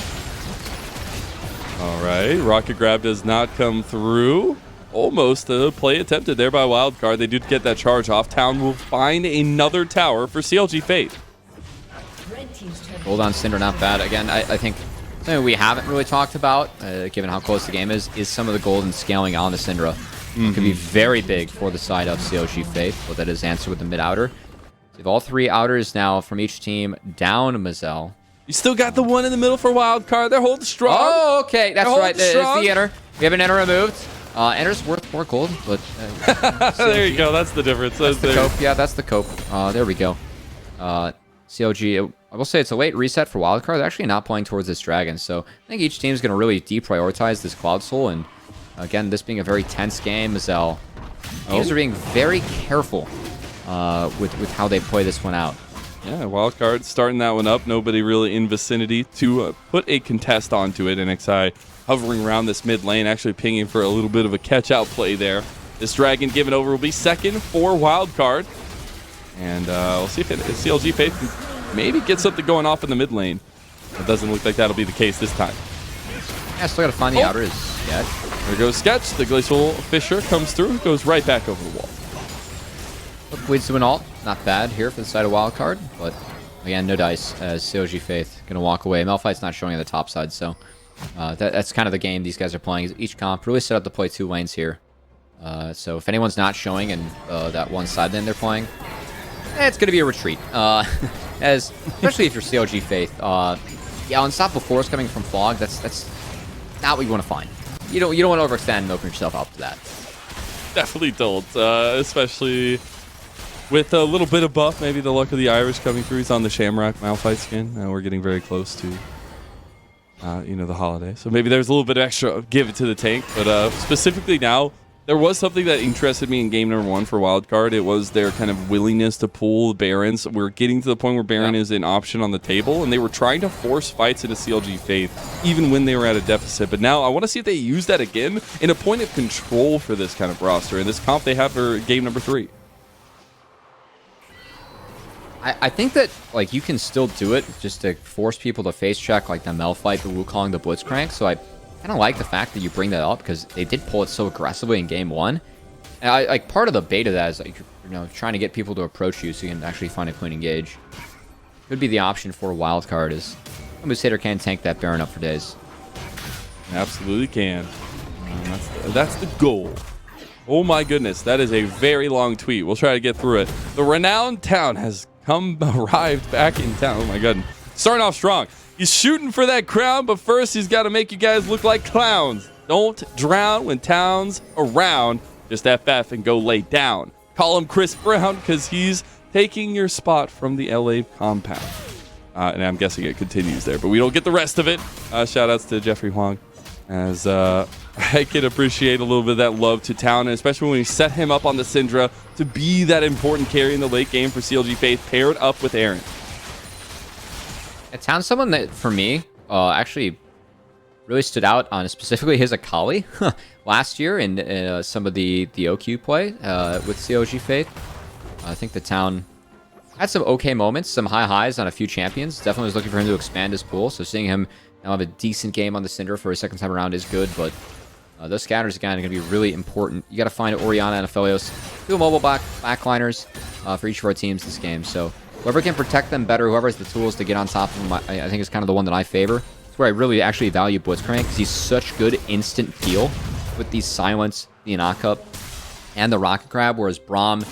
All right, rocket grab does not come through. Almost a play attempted there by Wildcard. They did get that charge off. Town will find another tower for CLG Fate. Hold on, Cinder, not bad. Again, I think something we haven't really talked about, given how close the game is some of the gold and scaling on the Syndra. It could be very big for the side of CLG Faith, but that is answered with the mid-outer. We have all three outers now from each team down Mazel. You still got the one in the middle for Wildcard. They're holding strong. Oh, okay. That's right. It's the inner. We have an inner removed. Inner's worth more gold, but... there you go. That's the difference. That's the cope. Yeah, that's the cope. There we go. CLG, I will say it's a late reset for Wildcard. They're actually not playing towards this dragon, so I think each team is going to really deprioritize this Cloud Soul, and again, this being a very tense game, Mazel, teams are being very careful with how they play this one out. Yeah, Wildcard starting that one up. Nobody really in vicinity to put a contest onto it. NXI hovering around this mid lane, actually pinging for a little bit of a catch-out play there. This dragon given over will be second for Wildcard. And we'll see if CLG Faith can maybe get something going off in the mid lane. It doesn't look like that'll be the case this time. Yeah, still got to find the outers yet. There goes Sketch. The Glacial Fisher comes through, goes right back over the wall. Leads to an ult. Not bad here for the side of Wildcard, but again, no dice as CLG Faith going to walk away. Malphite's not showing on the top side, so that's kind of the game these guys are playing. Each comp really set up to play 2 lanes here. So if anyone's not showing in that one side lane they're playing, it's going to be a retreat. Especially if you're CLG Faith. Yeah, Unstoppable Force coming from Fog, that's not what you want to find. You don't want to overextend and open yourself up to that. Definitely don't, especially with a little bit of buff, maybe the luck of the Irish coming through. He's on the Shamrock Malphite skin. We're getting very close to, the holiday. So maybe there's a little bit of extra give it to the tank. But specifically now, there was something that interested me in game number 1 for Wildcard. It was their kind of willingness to pull Barons. We're getting to the point where Baron is an option on the table, and they were trying to force fights into CLG Faith, even when they were at a deficit. But now I want to see if they use that again in a point of control for this kind of roster. And this comp they have for game number 3. I think that like you can still do it just to force people to face check like the Malphite, the Wukong, the Blitzcrank. So I kind of like the fact that you bring that up because they did pull it so aggressively in game 1. And like part of the bait of that is like trying to get people to approach you so you can actually find a clean engage. Could be the option for Wildcard is Moose can tank that Baron up for days. Absolutely can. That's the goal. Oh my goodness, that is a very long tweet. We'll try to get through it. The renowned town has arrived back in town. Oh my goodness. Starting off strong. He's shooting for that crown, but first he's got to make you guys look like clowns. Don't drown when town's around. Just FF and go lay down. Call him Chris Brown because he's taking your spot from the LA compound. And I'm guessing it continues there, but we don't get the rest of it. Shout outs to Jeffrey Huang, as I can appreciate a little bit of that love to town, and especially when we set him up on the Syndra to be that important carry in the late game for CLG Faith, paired up with Aaron. Town's someone that, for me, actually really stood out on specifically his Akali last year in some of the OQ play with CLG Faith. I think the Town had some okay moments, some high highs on a few champions. Definitely was looking for him to expand his pool, so seeing him now have a decent game on the Syndra for his second time around is good, but those scatters, again, are going to be really important. You got to find Orianna and Aphelios, 2 mobile backliners for each of our teams this game, so whoever can protect them better, whoever has the tools to get on top of them, I think is kind of the one that I favor. It's where I really actually value Blitzcrank because he's such good instant peel with these Silence, the Inaka, and the Rocket Crab, whereas Braum,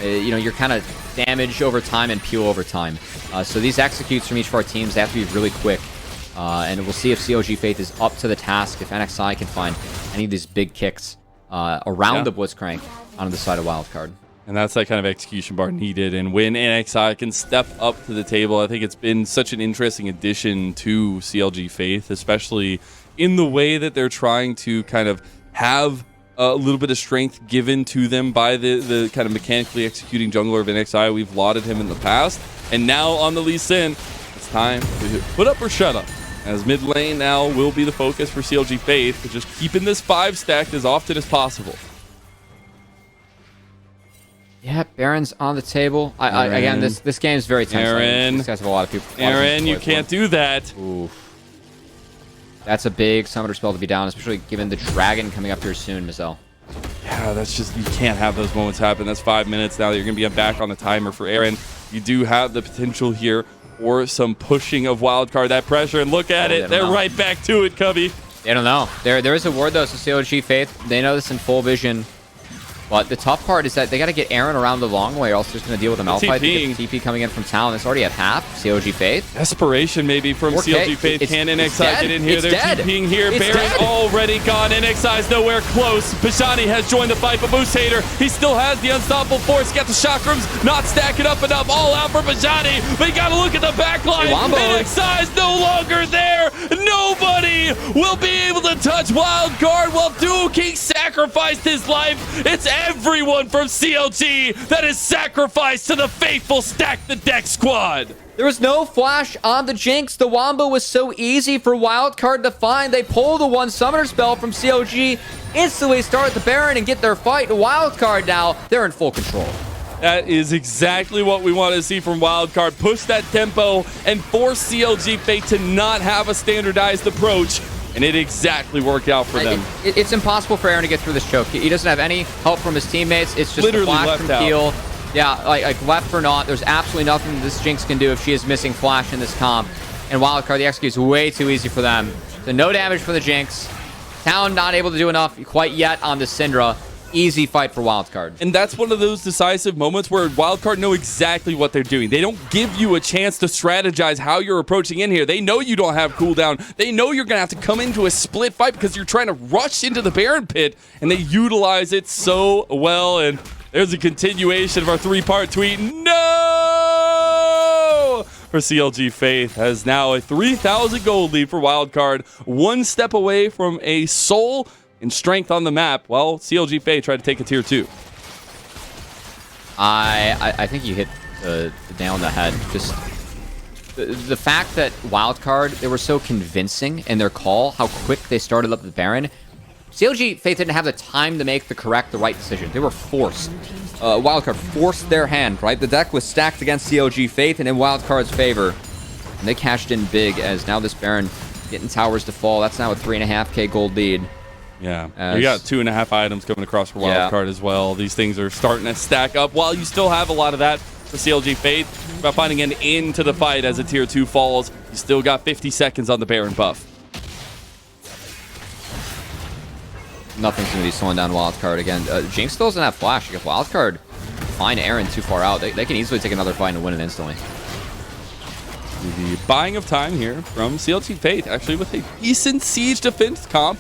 you're kind of damage over time and peel over time. So these executes from each of our teams, they have to be really quick. And we'll see if CLG Faith is up to the task, if NXI can find any of these big kicks around the Blitzcrank on the side of Wildcard. And that's that kind of execution bar needed. And when NXI can step up to the table, I think it's been such an interesting addition to CLG Faith, especially in the way that they're trying to kind of have a little bit of strength given to them by the kind of mechanically executing jungler of NXI. We've lauded him in the past. And now on the Lee Sin, it's time to put up or shut up, as mid lane now will be the focus for CLG Faith, but just keeping this 5 stacked as often as possible. Yeah, Baron's on the table. Again, this game is very tense. Aaron, these guys have a lot of people. Aaron, you can't do that. Ooh. That's a big summoner spell to be down, especially given the dragon coming up here soon, Mizel. Yeah, that's just, you can't have those moments happen. That's 5 minutes now that you're going to be back on the timer for Aaron. You do have the potential here for some pushing of Wildcard, that pressure, and look at it. They're right back to it, Cubby. They don't know. There is a ward, though, so CLG Faith, they know this in full vision. But the tough part is that they got to get Aaron around the long way, or else they're just going to deal with the Malphite. TP coming in from town. It's already at half. CLG Faith. Desperation maybe from CLG Faith. Can NXI get in here? They're TPing here. Baron's already gone. NXI's nowhere close. Bajani has joined the fight, but Moose Hater, he still has the unstoppable force. Got the chakrams, not stacking up enough. All out for Bajani. But you got to look at the back line. NXI's no longer there. Nobody will be able to touch Wildcard while Duo King sacrificed his life. It's everyone from CLG that is sacrificed to the faithful Stack the Deck squad. There was no flash on the Jinx. The Wombo was so easy for Wildcard to find. They pull the 1 summoner spell from CLG, instantly start the Baron and get their fight. Wildcard now, they're in full control. That is exactly what we want to see from Wildcard. Push that tempo and force CLG Faith to not have a standardized approach. and it exactly worked out for them. It's impossible for Aaron to get through this choke. He doesn't have any help from his teammates. It's just Literally a flash left from out. Keel. Yeah, like left for naught. There's absolutely nothing this Jinx can do if she is missing flash in this comp. And Wildcard, the execute is way too easy for them. So no damage for the Jinx. Town not able to do enough quite yet on the Syndra. Easy fight for Wildcard. And that's one of those decisive moments where Wildcard know exactly what they're doing. They don't give you a chance to strategize how you're approaching in here. They know you don't have cooldown. They know you're going to have to come into a split fight because you're trying to rush into the Baron pit, and they utilize it so well. And there's a continuation of our three-part tweet. No! For CLG Faith has now a 3,000 gold lead for Wildcard. One step away from a soul and strength on the map, while CLG Faith tried to take a tier 2. I think you hit the nail on the head. Just the fact that Wildcard, they were so convincing in their call, how quick they started up the Baron. CLG Faith didn't have the time to make the right decision. They were forced. Wildcard forced their hand, right? The deck was stacked against CLG Faith and in Wildcard's favor. And they cashed in big as now this Baron getting towers to fall. That's now a 3.5k gold lead. Yeah, you got 2.5 items coming across for Wildcard as well. These things are starting to stack up. While you still have a lot of that for CLG Faith, about finding an end to the fight as a tier 2 falls. You still got 50 seconds on the Baron buff. Nothing's going to be slowing down Wildcard again. Jinx still doesn't have flash. If Wildcard find Aaron too far out, they can easily take another fight and win it instantly. The buying of time here from CLG Faith, actually with a decent siege defense comp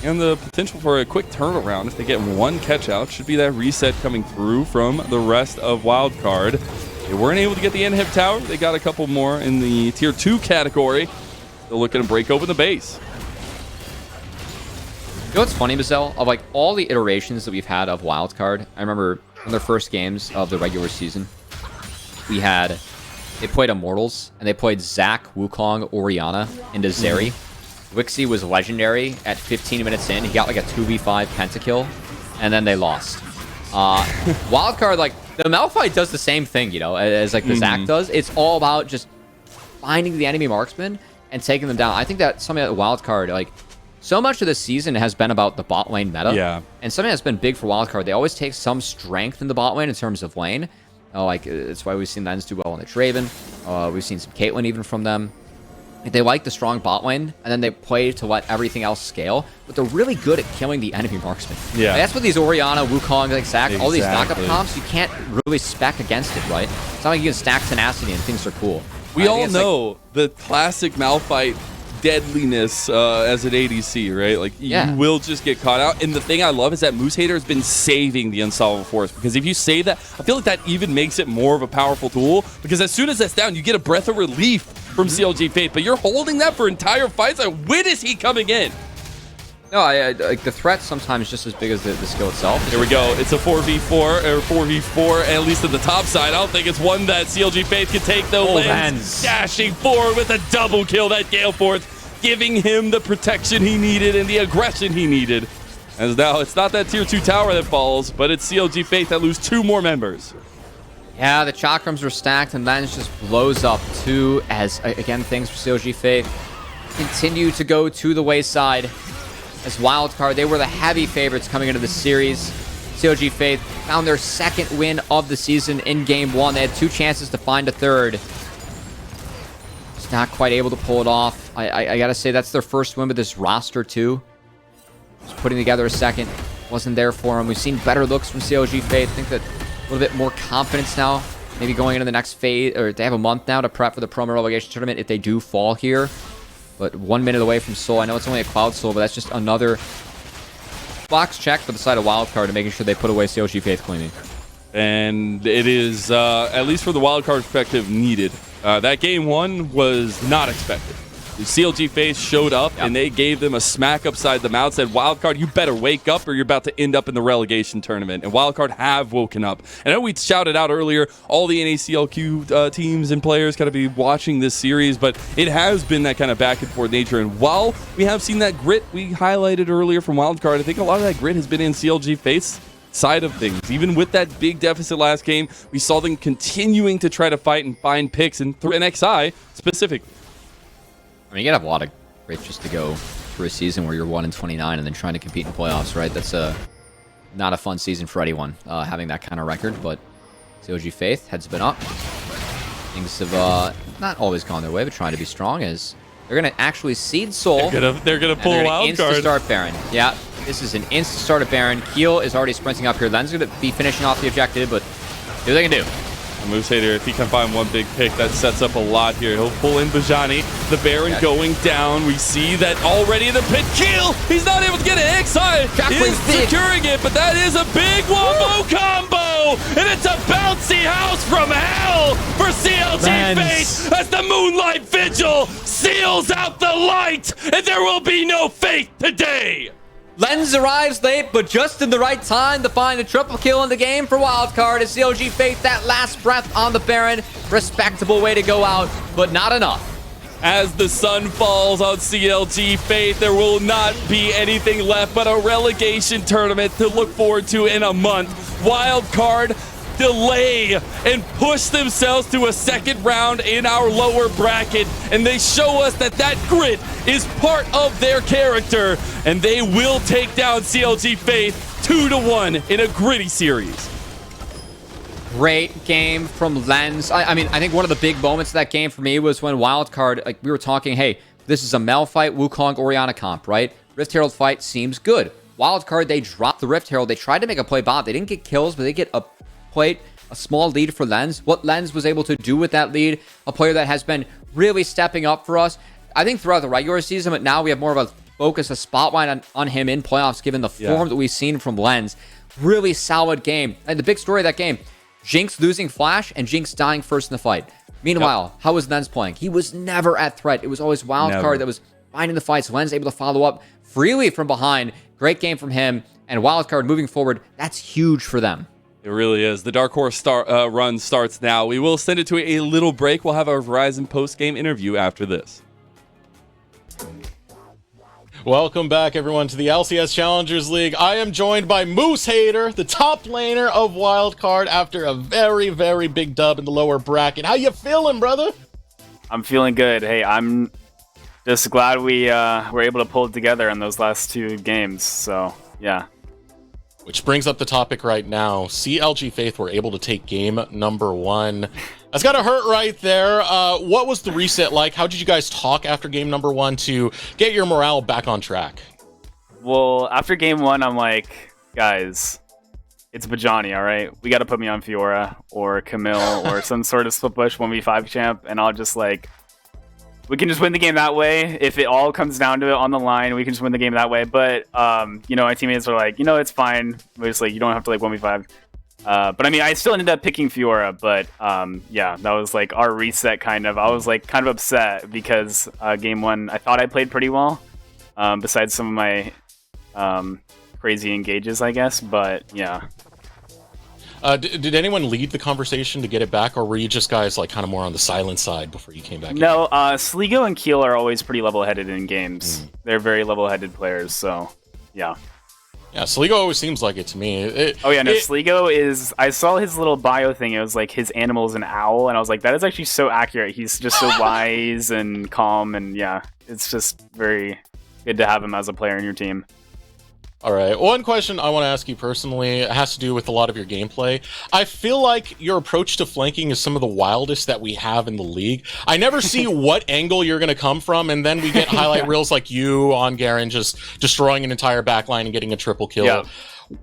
and the potential for a quick turnaround if they get one catch out. Should be that reset coming through from the rest of Wildcard. They weren't able to get the inhib tower. They got a couple more in the tier 2 category. They're looking to break open the base. You know what's funny, Mazel? Of like all the iterations that we've had of Wildcard, I remember in their first games of the regular season, they played Immortals, and they played Zac, Wukong, Orianna into Zeri. Wixie was legendary at 15 minutes in. He got like a 2v5 pentakill, and then they lost. Wildcard, like, the Malphite does the same thing, you know, as like the Zac does. It's all about just finding the enemy marksman and taking them down. I think that something like Wildcard, like, so much of this season has been about the bot lane meta. Yeah. And something that's been big for Wildcard, they always take some strength in the bot lane in terms of lane. Like, it's why we've seen Lens do well on the Draven. We've seen some Caitlyn even from them. They like the strong bot lane, and then they play to let everything else scale. But they're really good at killing the enemy marksman. Yeah. Like, that's what these Orianna, Wukong, like Zac, all these knockup Exactly. comps, you can't really spec against it, right? It's not like you can stack tenacity and things are cool. We I think all it's know the classic Malphite deadliness as an ADC, right? Like, you will just get caught out. And the thing I love is that Moose Hater has been saving the Unsolvable Force, because if you save that, I feel like that even makes it more of a powerful tool, because as soon as that's down, you get a breath of relief from CLG Faith, but you're holding that for entire fights. Like, when is he coming in? No, like the threat's sometimes just as big as the skill itself. Here we go. It's a 4v4, or 4v4, at least at the top side. I don't think it's one that CLG Faith can take, though. Lens dashing forward with a double kill. That Gale Force giving him the protection he needed and the aggression he needed. As now, it's not that tier 2 tower that falls, but it's CLG Faith that lose 2 more members. Yeah, the chakrams were stacked, and Lens just blows up too, as, again, things for CLG Faith continue to go to the wayside. As Wildcard, they were the heavy favorites coming into the series. CLG Faith found their second win of the season in Game 1. They had 2 chances to find a third. Just not quite able to pull it off. I gotta say, that's their first win with this roster, too. Just putting together a second. Wasn't there for them. We've seen better looks from CLG Faith. I think that a little bit more confidence now. Maybe going into the next phase, or they have a month now to prep for the promo relegation tournament if they do fall here. But 1 minute away from Soul. I know it's only a Cloud Soul, but that's just another box check for the side of Wildcard and making sure they put away CLG Faith cleanly. And it is, at least for the Wildcard perspective, needed. That Game 1 was not expected. The CLG Faith showed up, and they gave them a smack upside the mouth, said, Wildcard, you better wake up or you're about to end up in the relegation tournament. And Wildcard have woken up. And I know we shouted out earlier, all the NACLQ teams and players got to be watching this series, but it has been that kind of back and forth nature. And while we have seen that grit we highlighted earlier from Wildcard, I think a lot of that grit has been in CLG Faith's side of things. Even with that big deficit last game, we saw them continuing to try to fight and find picks, and through NXI specifically. I mean, you gotta have a lot of grit just to go through a season where you're 1-29 and then trying to compete in playoffs, right? That's not a fun season for anyone, having that kind of record, but CLG Faith heads been up. Things have not always gone their way, but trying to be strong as they're going to actually seed Soul. They're gonna pull a wild card. Start Baron. Yeah, this is an instant start at Baron. Keel is already sprinting up here. Len's going to be finishing off the objective, but see what they can do. Moose Hater, if he can find one big pick, that sets up a lot here. He'll pull in Bajani. The Baron going down. We see that already the pit kill. He's not able to get it. Xi is securing it, but that is a big wombo combo. And it's a bouncy house from hell for CLG Faith as the Moonlight Vigil seals out the light. And there will be no Faith today. Lens arrives late, but just in the right time to find a triple kill in the game for Wildcard as CLG Faith that last breath on the Baron. Respectable way to go out, but not enough. As the sun falls on CLG Faith, there will not be anything left but a relegation tournament to look forward to in a month. Wildcard delay and push themselves to a second round in our lower bracket, and they show us that that grit is part of their character, and they will take down CLG Faith 2-1 in a gritty series. Great game from Lens. I mean, I think one of the big moments of that game for me was when Wildcard, like we were talking, hey, this is a Mel fight, Wukong, Orianna comp, right? Rift Herald fight seems good. Wildcard, they dropped the Rift Herald. They tried to make a play bomb. They didn't get kills, but they get a plate, a small lead for Lens. What Lens was able to do with that lead, a player that has been really stepping up for us, I think throughout the regular season, but now we have more of a focus, a spotlight on him in playoffs, given the form that we've seen from Lens. Really solid game. And the big story of that game, Jinx losing Flash and Jinx dying first in the fight. Meanwhile, how was Lens playing? He was never at threat. It was always Wildcard that was finding the fights. Lens able to follow up freely from behind. Great game from him. And Wildcard moving forward, that's huge for them. It really is. The Dark Horse run starts now. We will send it to a little break. We'll have our Verizon post-game interview after this. Welcome back, everyone, to the LCS Challengers League. I am joined by Moose Hater, the top laner of Wildcard, after a very, very big dub in the lower bracket. How you feeling, brother? I'm feeling good. Hey, I'm just glad we were able to pull it together in those last two games. So, yeah. Which brings up the topic right now. CLG Faith were able to take game number 1. That's got to hurt right there. What was the reset like? How did you guys talk after game number 1 to get your morale back on track? Well, after game 1, I'm like, guys, it's Bajani, all right? We got to put me on Fiora or Camille or some sort of split push 1v5 champ, and I'll just like, we can just win the game that way. If it all comes down to it on the line, we can just win the game that way. But, you know, my teammates are like, you know, it's fine. We're just like, you don't have to like 1v5. But I mean, I still ended up picking Fiora, but yeah, that was like our reset kind of. I was like kind of upset because game 1, I thought I played pretty well, besides some of my crazy engages, I guess. But yeah. Did anyone lead the conversation to get it back, or were you just guys like kind of more on the silent side before you came back? No, Sligo and Keel are always pretty level-headed in games. They're very level-headed players, so yeah. Yeah, Sligo always seems like it to me. Sligo is... I saw his little bio thing. It was like his animal is an owl, and I was like, that is actually so accurate. He's just so wise and calm, and yeah, it's just very good to have him as a player in your team. All right, one question I want to ask you personally has to do with a lot of your gameplay. I feel like your approach to flanking is some of the wildest that we have in the league. I never see what angle you're going to come from, and then we get highlight reels like you on Garen just destroying an entire backline and getting a triple kill. Yeah.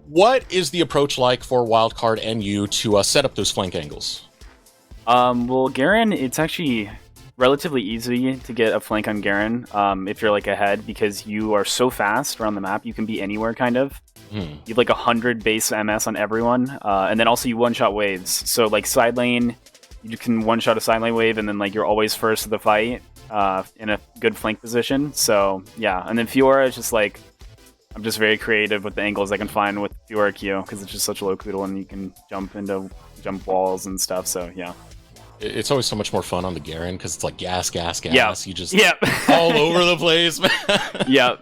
What is the approach like for Wildcard and you to set up those flank angles? Well, Garen, it's actually relatively easy to get a flank on Garen if you're like ahead, because you are so fast around the map. You can be anywhere, kind of. You have like 100 base MS on everyone, and then also you one-shot waves. So like side lane, you can one-shot a side lane wave, and then like you're always first to the fight in a good flank position. So yeah, and then Fiora is just like, I'm just very creative with the angles I can find with Fiora Q, because it's just such a low cooldown and you can jump walls and stuff. So yeah. It's always so much more fun on the Garen because it's like gas. Yeah. You just all over the place. Yep.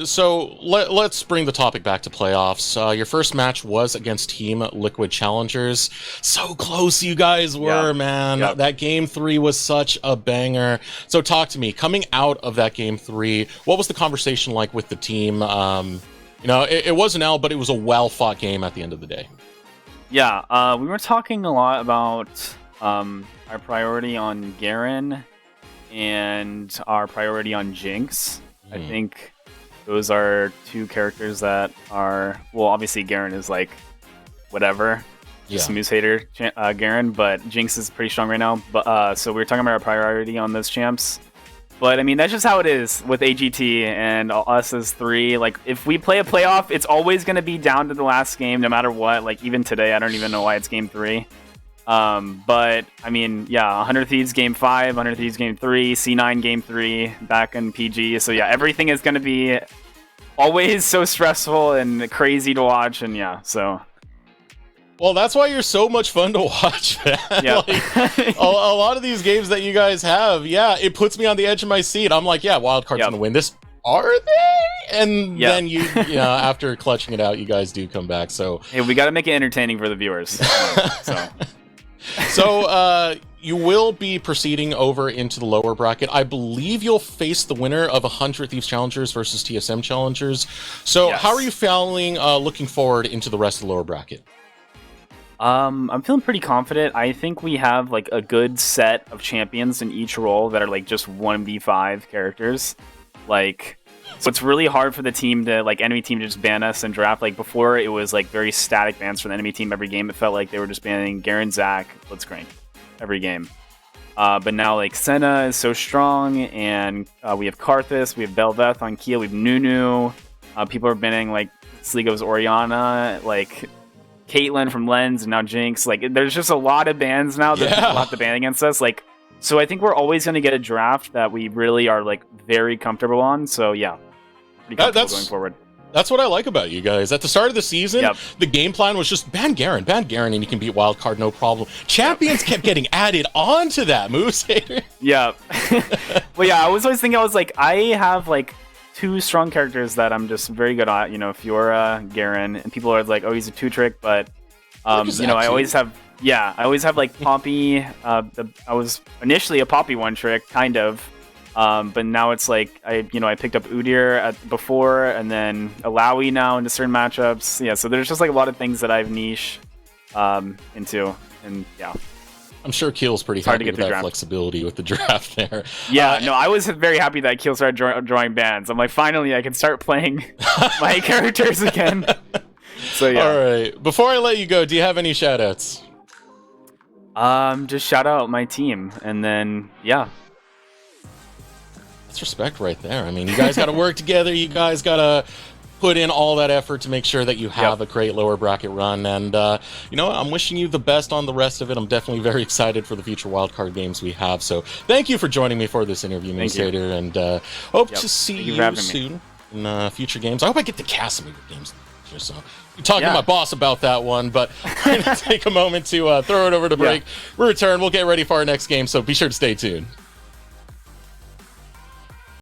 So let's bring the topic back to playoffs. Your first match was against Team Liquid Challengers. So close you guys were, man. Yep. That game 3 was such a banger. So talk to me. Coming out of that game 3, what was the conversation like with the team? It was an L, but it was a well-fought game at the end of the day. Yeah, we were talking a lot about our priority on Garen and our priority on Jinx. I think those are 2 characters that are, well, obviously Garen is like whatever, just Moose hater Garen, but Jinx is pretty strong right now. But so we were talking about our priority on those champs. But I mean, that's just how it is with AGT and us as 3. Like, if we play a playoff, it's always going to be down to the last game, no matter what. Like, even today, I don't even know why it's game 3. But I mean, yeah, 100 Thieves game 5, 100 Thieves game 3, C9 game 3, back in PG. So yeah, everything is going to be always so stressful and crazy to watch. And yeah, so. Well, that's why you're so much fun to watch, man. Yeah. Like, a lot of these games that you guys have, it puts me on the edge of my seat. I'm like, Wildcard's gonna win this. Are they? And then you after clutching it out, you guys do come back. So hey, we got to make it entertaining for the viewers. So you will be proceeding over into the lower bracket. I believe you'll face the winner of 100 Thieves Challengers versus TSM Challengers. So how are you feeling looking forward into the rest of the lower bracket? I'm feeling pretty confident. I think we have like a good set of champions in each role that are like just 1v5 characters. Like, so it's really hard for the team to, like, enemy team to just ban us and draft. Like, before it was like very static bans for the enemy team every game. It felt like they were just banning Garen, Zac, Blitzcrank every game. But now, like, Senna is so strong, and we have Karthus, we have Bel'Veth on Keel, we have Nunu. People are banning, like, Sligo's Orianna, like, Caitlyn from Lens, and now Jinx. Like, there's just a lot of bans now that people have to ban against us. Like, so I think we're always going to get a draft that we really are, like, very comfortable on. So, yeah, pretty comfortable going forward. That's what I like about you guys. At the start of the season, the game plan was just ban Garen, and you can beat Wildcard, no problem. Champions kept getting added onto that, Moose hater. Yeah. Well, yeah, I was always thinking, I was like, I have, like, 2 strong characters that I'm just very good at, Fiora, Garen, and people are like, oh, he's a 2-trick, but, I always have, like, Poppy. I was initially a Poppy 1-trick, kind of, but now it's like, I picked up Udyr before, and then Alawi now into certain matchups. Yeah, so there's just, like, a lot of things that I've niche into, and, yeah. I'm sure Keel's pretty happy with that flexibility with the draft there. Yeah, no, I was very happy that Keel started drawing bans. I'm like, finally, I can start playing my characters again. So, yeah. All right. Before I let you go, do you have any shout-outs? Just shout out my team, and then, yeah. That's respect right there. I mean, you guys got to work together. You guys got to put in all that effort to make sure that you have a great lower bracket run. And, I'm wishing you the best on the rest of it. I'm definitely very excited for the future wildcard games we have. So thank you for joining me for this interview, Minstater, and hope to see you soon in future games. I hope I get to cast some of your games. So I'm talking to my boss about that one, but we're going to take a moment to throw it over to break. We'll return. We'll get ready for our next game, so be sure to stay tuned.